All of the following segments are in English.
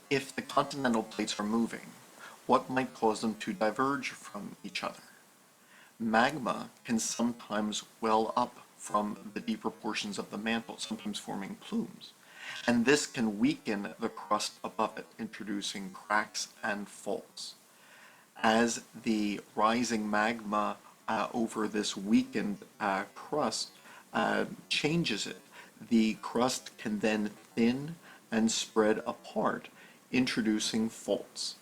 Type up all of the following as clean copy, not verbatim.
If the continental plates are moving, what might cause them to diverge from each other? Magma can sometimes well up from the deeper portions of the mantle, sometimes forming plumes, and this can weaken the crust above it, introducing cracks and faults. As the rising magma over this weakened crust changes it, the crust can then thin and spread apart, introducing faults.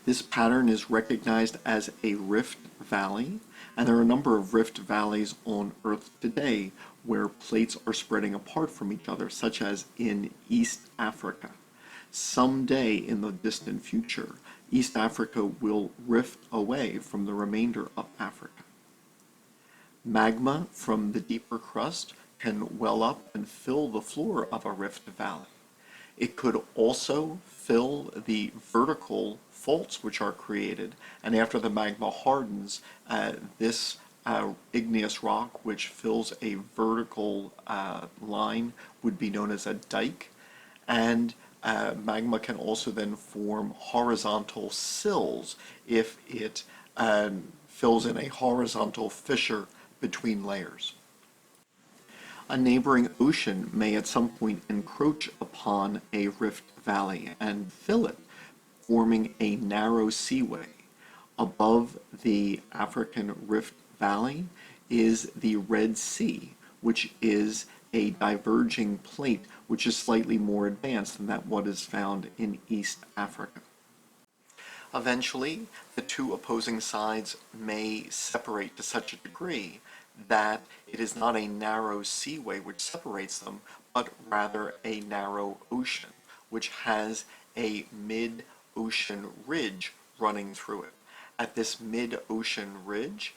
This pattern is recognized as a rift valley, and there are a number of rift valleys on Earth today where plates are spreading apart from each other, such as in East Africa. Someday in the distant future, East Africa will rift away from the remainder of Africa. Magma from the deeper crust can well up and fill the floor of a rift valley. It could also fill the vertical faults which are created, and after the magma hardens, this igneous rock which fills a vertical line would be known as a dike, and magma can also then form horizontal sills if it fills in a horizontal fissure between layers. A neighboring ocean may at some point encroach upon a rift valley and fill it, forming a narrow seaway. Above the African Rift Valley is the Red Sea, which is a diverging plate which is slightly more advanced than that what is found in East Africa. Eventually, the two opposing sides may separate to such a degree that it is not a narrow seaway which separates them, but rather a narrow ocean, which has a mid-ocean ridge running through it. At this mid-ocean ridge,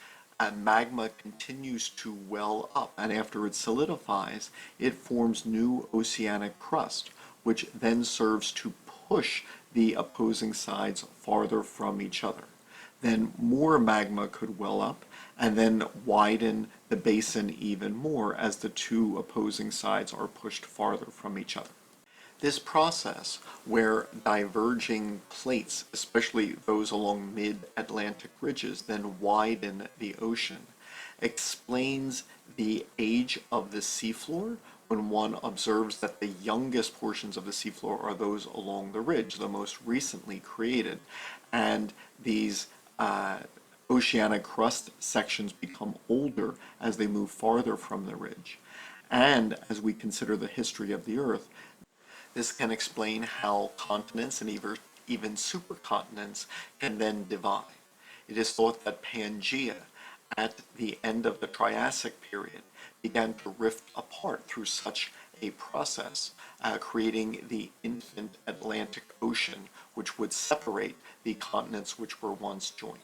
magma continues to well up, and after it solidifies, it forms new oceanic crust, which then serves to push the opposing sides farther from each other. Then more magma could well up and then widen the basin even more as the two opposing sides are pushed farther from each other. This process, where diverging plates, especially those along mid-Atlantic ridges, then widen the ocean, explains the age of the seafloor when one observes that the youngest portions of the seafloor are those along the ridge, the most recently created, and these oceanic crust sections become older as they move farther from the ridge. And as we consider the history of the Earth, this can explain how continents and even supercontinents can then divide. It is thought that Pangaea, at the end of the Triassic period, began to rift apart through such a process, creating the infant Atlantic Ocean, which would separate the continents which were once joined.